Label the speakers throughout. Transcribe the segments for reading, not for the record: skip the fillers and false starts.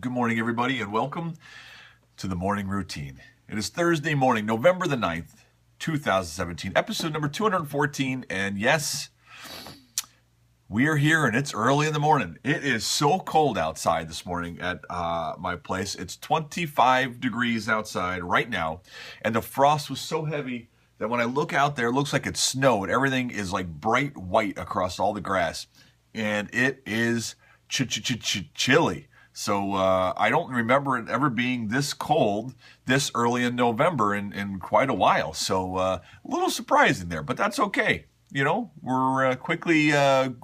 Speaker 1: Good morning, everybody, and welcome to the morning routine. It is Thursday morning, November the 9th, 2017, episode number 214. And yes, we are here and it's early in the morning. It is so cold outside this morning at my place. It's 25 degrees outside right now. And the frost was so heavy that when I look out there, it looks like it snowed. Everything is like bright white across all the grass. And it is chilly. So I don't remember it ever being this cold this early in November in quite a while. So a little surprising there, but that's okay. You know, we're quickly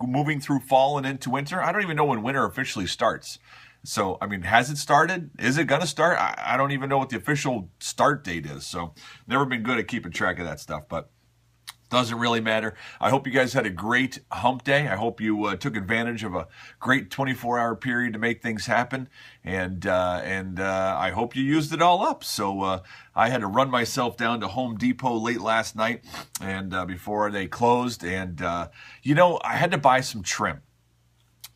Speaker 1: moving through fall and into winter. I don't even know when winter officially starts. So, I mean, has it started? Is it going to start? I don't even know what the official start date is. So never been good at keeping track of that stuff, but doesn't really matter. I hope you guys had a great hump day. I hope you took advantage of a great 24-hour period to make things happen. And I hope you used it all up. So I had to run myself down to Home Depot late last night and before they closed. And, I had to buy some trim.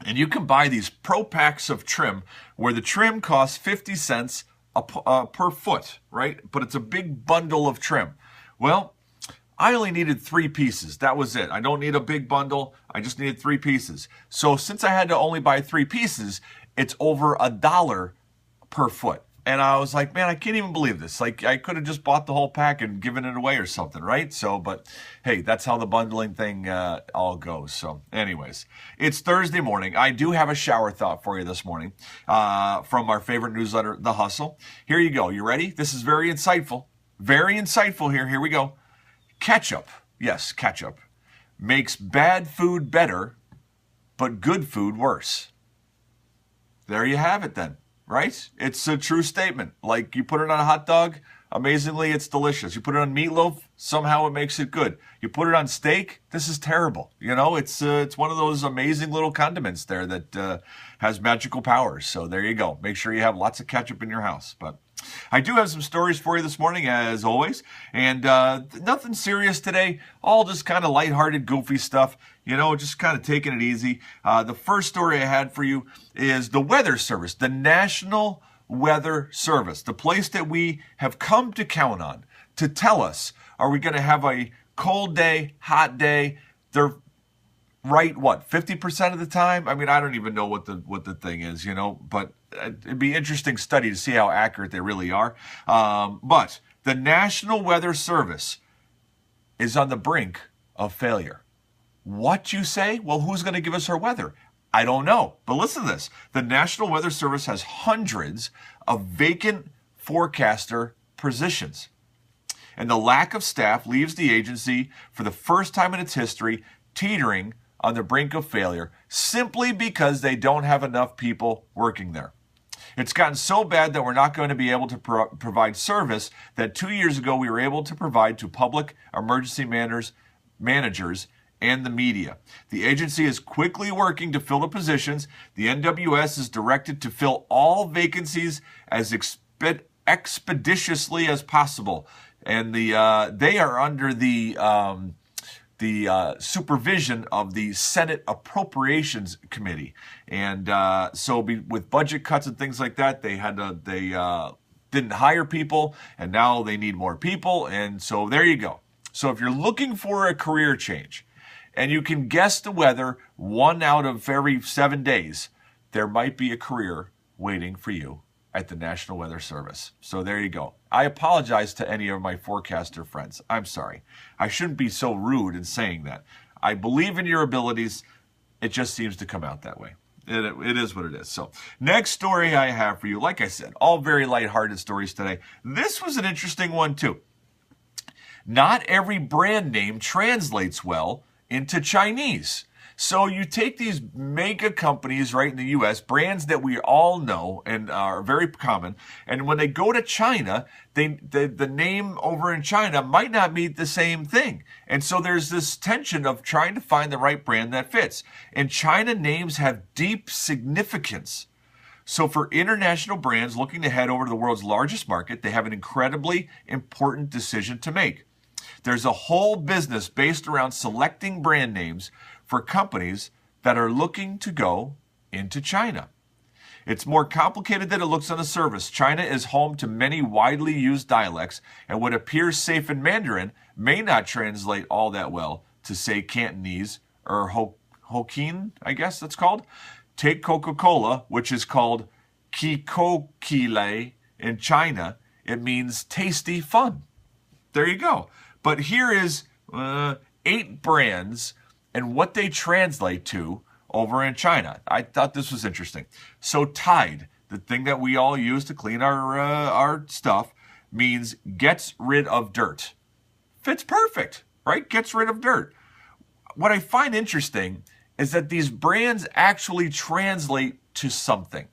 Speaker 1: And you can buy these pro packs of trim where the trim costs 50 cents per foot, right? But it's a big bundle of trim. Well, I only needed 3 pieces. That was it. I don't need a big bundle. I just needed 3 pieces. So since I had to only buy 3 pieces, it's over $1 per foot. And I was like, man, I can't even believe this. Like, I could have just bought the whole pack and given it away or something, right? So, but hey, that's how the bundling thing all goes. So anyways, it's Thursday morning. I do have a shower thought for you this morning from our favorite newsletter, The Hustle. Here you go. You ready? This is very insightful. Very insightful here. Here we go. Ketchup, yes, ketchup, makes bad food better, but good food worse. There you have it then, right? It's a true statement. Like you put it on a hot dog, amazingly it's delicious. You put it on meatloaf, somehow it makes it good. You put it on steak, this is terrible. You know, it's one of those amazing little condiments there that has magical powers. So there you go. Make sure you have lots of ketchup in your house. But I do have some stories for you this morning, as always, and nothing serious today, all just kind of lighthearted, goofy stuff, you know, just kind of taking it easy. The first story I had for you is the Weather Service, the National Weather Service, the place that we have come to count on to tell us, are we going to have a cold day, hot day? They're right, 50% of the time? I mean, I don't even know what the thing is, you know, but it'd be an interesting study to see how accurate they really are. But the National Weather Service is on the brink of failure. What you say? Well, who's going to give us our weather? I don't know. But listen to this. The National Weather Service has hundreds of vacant forecaster positions. And the lack of staff leaves the agency for the first time in its history teetering on the brink of failure simply because they don't have enough people working there. It's gotten so bad that we're not going to be able to provide service that 2 years ago we were able to provide to public emergency managers and the media. The agency is quickly working to fill the positions. The NWS is directed to fill all vacancies as expeditiously as possible. And they are under the supervision of the Senate Appropriations Committee. And with budget cuts and things like that, they didn't hire people, and now they need more people. And so there you go. So if you're looking for a career change, and you can guess the weather 1 out of every 7 days, there might be a career waiting for you at the National Weather Service. So there you go. I apologize to any of my forecaster friends. I'm sorry. I shouldn't be so rude in saying that. I believe in your abilities. It just seems to come out that way. It is what it is. So next story I have for you, like I said, all very lighthearted stories today. This was an interesting one too. Not every brand name translates well into Chinese. So you take these mega companies right in the U.S., brands that we all know and are very common, and when they go to China, the name over in China might not mean the same thing. And so there's this tension of trying to find the right brand that fits. And China names have deep significance. So for international brands looking to head over to the world's largest market, they have an incredibly important decision to make. There's a whole business based around selecting brand names for companies that are looking to go into China. It's more complicated than it looks on the surface. China is home to many widely used dialects, and what appears safe in Mandarin may not translate all that well to, say, Cantonese or Hokkien, I guess that's called. Take Coca-Cola, which is called Kikokile in China. It means tasty fun. There you go. But here is 8 brands and what they translate to over in China. I thought this was interesting. So Tide, the thing that we all use to clean our stuff, means gets rid of dirt. Fits perfect, right? Gets rid of dirt. What I find interesting is that these brands actually translate to something.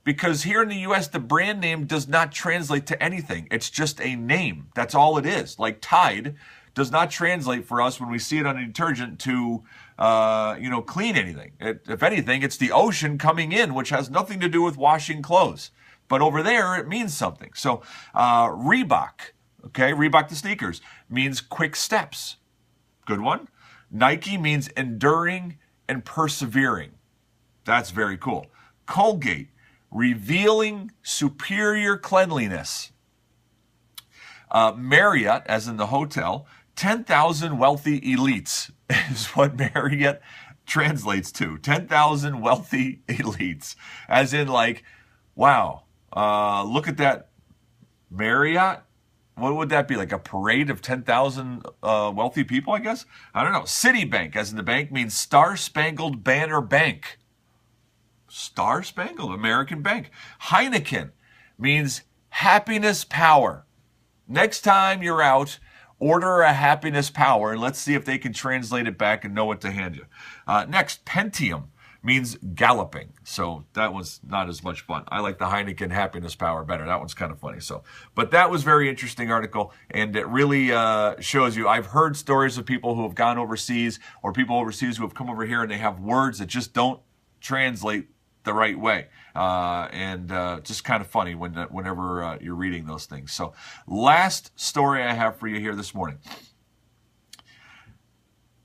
Speaker 1: Because here in the US, the brand name does not translate to anything. It's just a name. That's all it is. Like Tide does not translate for us when we see it on a detergent to, clean anything. If anything, it's the ocean coming in, which has nothing to do with washing clothes. But over there, it means something. So Reebok, okay, Reebok the sneakers, means quick steps. Good one. Nike means enduring and persevering. That's very cool. Colgate, revealing superior cleanliness. Marriott, as in the hotel, 10,000 wealthy elites is what Marriott translates to. 10,000 wealthy elites. As in like, wow, look at that Marriott. What would that be, like a parade of 10,000 wealthy people, I guess? I don't know. Citibank, as in the bank, means Star-Spangled Banner Bank. Star-Spangled American Bank. Heineken means happiness power. Next time you're out, order a happiness power, and let's see if they can translate it back and know what to hand you. Next, Pentium means galloping. So that was not as much fun. I like the Heineken happiness power better. That one's kind of funny. But that was a very interesting article, and it really shows you. I've heard stories of people who have gone overseas or people overseas who have come over here and they have words that just don't translate the right way. Just kind of funny whenever you're reading those things. So last story I have for you here this morning.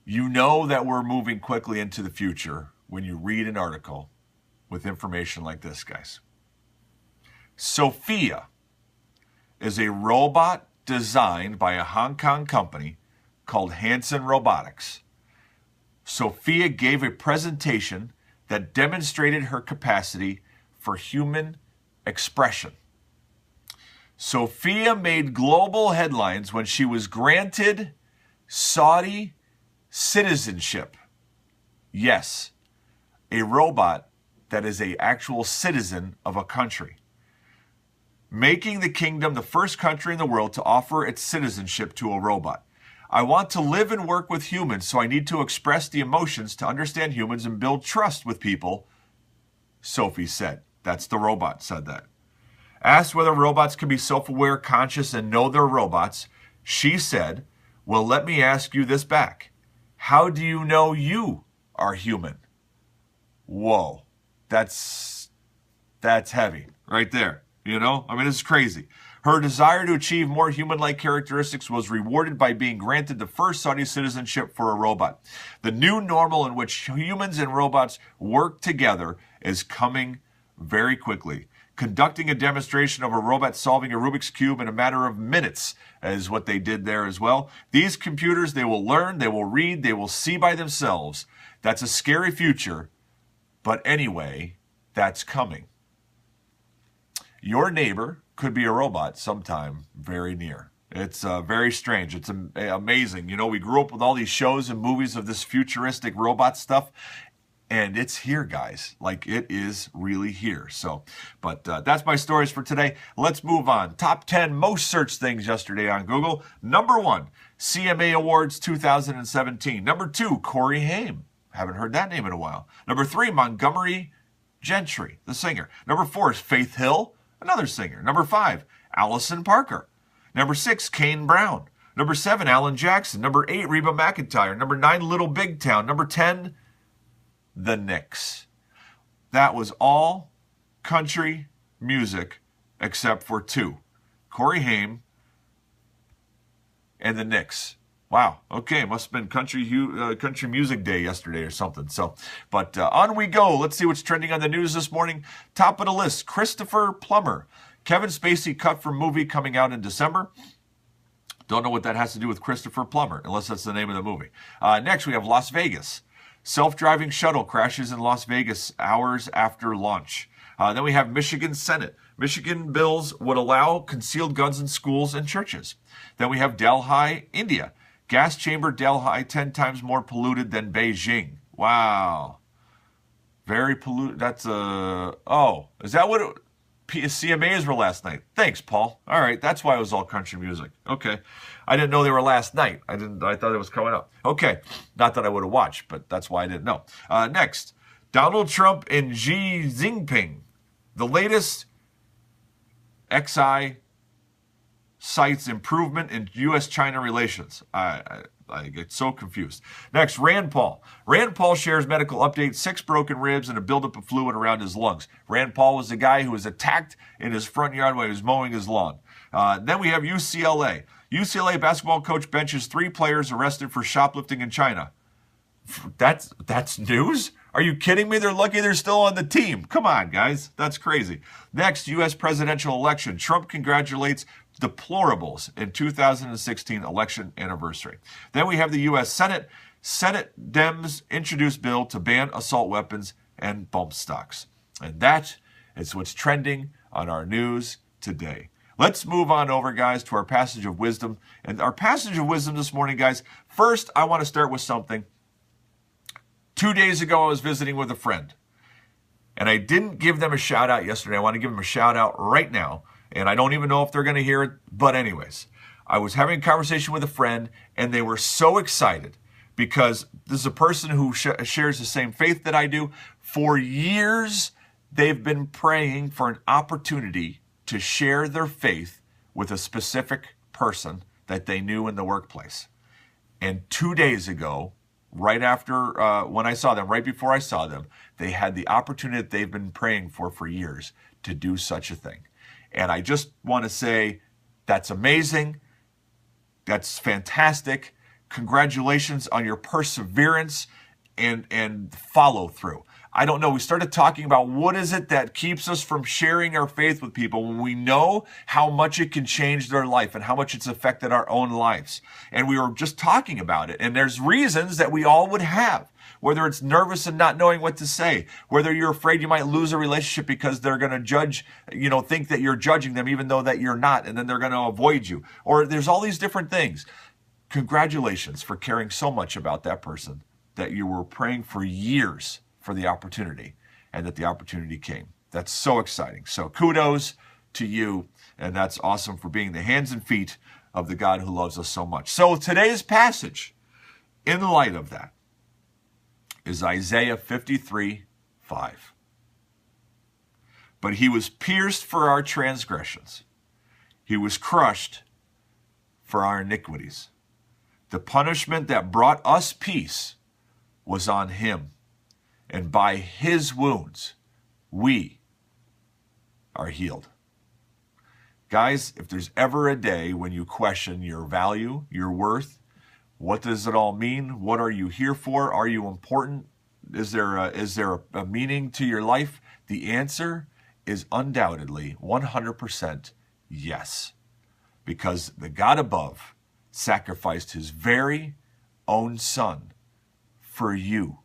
Speaker 1: You know that we're moving quickly into the future when you read an article with information like this, guys. Sophia is a robot designed by a Hong Kong company called Hanson Robotics. Sophia gave a presentation that demonstrated her capacity for human expression. Sophia made global headlines when she was granted Saudi citizenship. Yes, a robot that is an actual citizen of a country, making the kingdom the first country in the world to offer its citizenship to a robot. I want to live and work with humans, so I need to express the emotions to understand humans and build trust with people, Sophie said. That's the robot said that. Asked whether robots can be self-aware, conscious, and know they're robots, she said, well, let me ask you this back. How do you know you are human? Whoa, that's heavy right there. You know, I mean, this is crazy. Her desire to achieve more human-like characteristics was rewarded by being granted the first Saudi citizenship for a robot. The new normal in which humans and robots work together is coming very quickly. Conducting a demonstration of a robot solving a Rubik's Cube in a matter of minutes is what they did there as well. These computers, they will learn, they will read, they will see by themselves. That's a scary future, but anyway, that's coming. Your neighbor could be a robot sometime very near. It's very strange. It's amazing. You know, we grew up with all these shows and movies of this futuristic robot stuff, and it's here, guys. Like, it is really here. So, but that's my stories for today. Let's move on. Top 10 most searched things yesterday on Google. Number 1, CMA Awards 2017. Number 2, Corey Haim. Haven't heard that name in a while. Number 3, Montgomery Gentry, the singer. Number 4 is Faith Hill, another singer. Number 5, Allison Parker. Number 6, Kane Brown. Number 7, Alan Jackson. Number 8, Reba McEntire. Number 9, Little Big Town. Number 10, The Knicks. That was all country music except for 2, Corey Haim and The Knicks. Wow. Okay. Must have been country music day yesterday or something. So, but on we go. Let's see what's trending on the news this morning. Top of the list, Christopher Plummer. Kevin Spacey cut from movie coming out in December. Don't know what that has to do with Christopher Plummer, unless that's the name of the movie. Next, we have Las Vegas. Self-driving shuttle crashes in Las Vegas hours after launch. Then we have Michigan Senate. Michigan bills would allow concealed guns in schools and churches. Then we have Delhi, India. Gas chamber Delhi 10 times more polluted than Beijing. Wow. Very polluted. That's is that what CMAs were last night? Thanks, Paul. All right, that's why it was all country music. Okay. I didn't know they were last night. I thought it was coming up. Okay. Not that I would have watched, but that's why I didn't know. Next, Donald Trump and Xi Jinping. The latest XI cites improvement in U.S.-China relations. I get so confused. Next, Rand Paul. Rand Paul shares medical update, 6 broken ribs and a buildup of fluid around his lungs. Rand Paul was the guy who was attacked in his front yard while he was mowing his lawn. Then we have UCLA. UCLA basketball coach benches 3 players arrested for shoplifting in China. That's news? Are you kidding me? They're lucky they're still on the team. Come on, guys. That's crazy. Next, U.S. presidential election. Trump congratulates deplorables in 2016 election anniversary. Then we have the U.S. Senate. Senate Dems introduce bill to ban assault weapons and bump stocks. And that is what's trending on our news today. Let's move on over, guys, to our passage of wisdom. And our passage of wisdom this morning, guys, first, I want to start with something. 2 days ago, I was visiting with a friend, and I didn't give them a shout out yesterday. I want to give them a shout out right now, and I don't even know if they're going to hear it. But anyways, I was having a conversation with a friend, and they were so excited because this is a person who shares the same faith that I do. For years, they've been praying for an opportunity to share their faith with a specific person that they knew in the workplace. And 2 days ago, right after when I saw them, right before I saw them, they had the opportunity that they've been praying for years to do such a thing. And I just want to say that's amazing. That's fantastic. Congratulations on your perseverance and follow through. I don't know. We started talking about what is it that keeps us from sharing our faith with people when we know how much it can change their life and how much it's affected our own lives. And we were just talking about it. And there's reasons that we all would have, whether it's nervous and not knowing what to say, whether you're afraid you might lose a relationship because they're going to judge, think that you're judging them even though that you're not, and then they're going to avoid you. Or there's all these different things. Congratulations for caring so much about that person that you were praying for years for the opportunity, and that the opportunity came. That's so exciting. So kudos to you, and that's awesome for being the hands and feet of the God who loves us so much. So today's passage, in light of that, is Isaiah 53:5. But he was pierced for our transgressions. He was crushed for our iniquities. The punishment that brought us peace was on him. And by his wounds, we are healed. Guys, if there's ever a day when you question your value, your worth, what does it all mean? What are you here for? Are you important? Is there a meaning to your life? The answer is undoubtedly 100% yes. Because the God above sacrificed his very own son for you.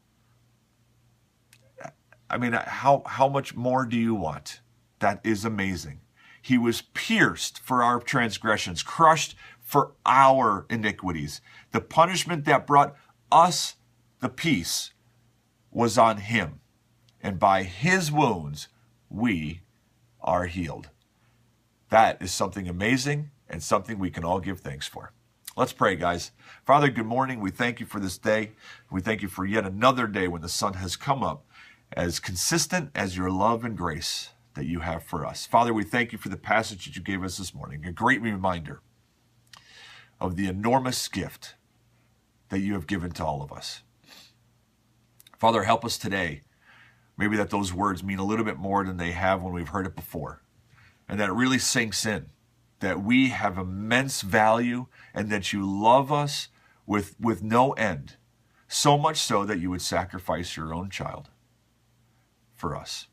Speaker 1: I mean, how much more do you want? That is amazing. He was pierced for our transgressions, crushed for our iniquities. The punishment that brought us the peace was on him. And by his wounds, we are healed. That is something amazing and something we can all give thanks for. Let's pray, guys. Father, good morning. We thank you for this day. We thank you for yet another day when the sun has come up, as consistent as your love and grace that you have for us. Father, we thank you for the passage that you gave us this morning, a great reminder of the enormous gift that you have given to all of us. Father, help us today, maybe that those words mean a little bit more than they have when we've heard it before, and that it really sinks in, that we have immense value and that you love us with no end. So much so that you would sacrifice your own child for us.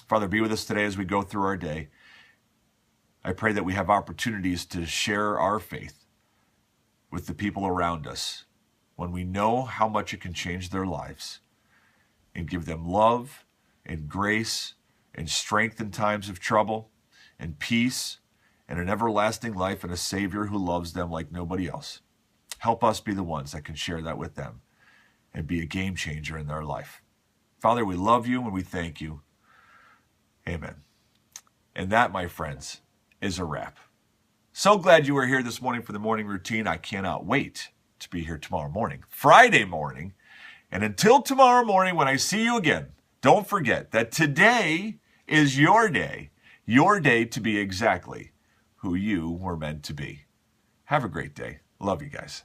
Speaker 1: Father, be with us today as we go through our day. I pray that we have opportunities to share our faith with the people around us when we know how much it can change their lives, and give them love and grace and strength in times of trouble and peace and an everlasting life and a Savior who loves them like nobody else. Help us be the ones that can share that with them and be a game changer in their life. Father, we love you and we thank you. Amen. And that, my friends, is a wrap. So glad you were here this morning for the morning routine. I cannot wait to be here tomorrow morning, Friday morning. And until tomorrow morning when I see you again, don't forget that today is your day to be exactly who you were meant to be. Have a great day. Love you guys.